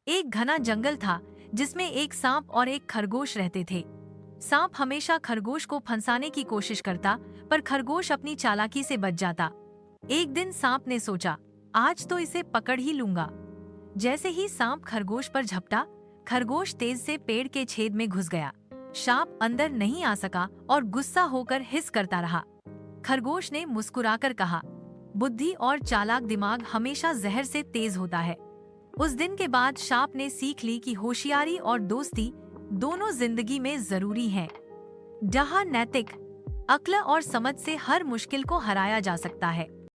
एक घना जंगल था जिसमें एक सांप और एक खरगोश रहते थे। सांप हमेशा खरगोश को फंसाने की कोशिश करता, पर खरगोश अपनी चालाकी से बच जाता। एक दिन सांप ने सोचा, आज तो इसे पकड़ ही लूंगा। जैसे ही सांप खरगोश पर झपटा, खरगोश तेज से पेड़ के छेद में घुस गया। सांप अंदर नहीं आ सका और गुस्सा होकर हिस करता रहा। खरगोश ने मुस्कुराकर कहा, बुद्धि और चालाक दिमाग हमेशा जहर से तेज होता है। उस दिन के बाद सांप ने सीख ली कि होशियारी और दोस्ती दोनों जिंदगी में जरूरी हैं। जहाँ नैतिक, अक्ल और समझ से हर मुश्किल को हराया जा सकता है।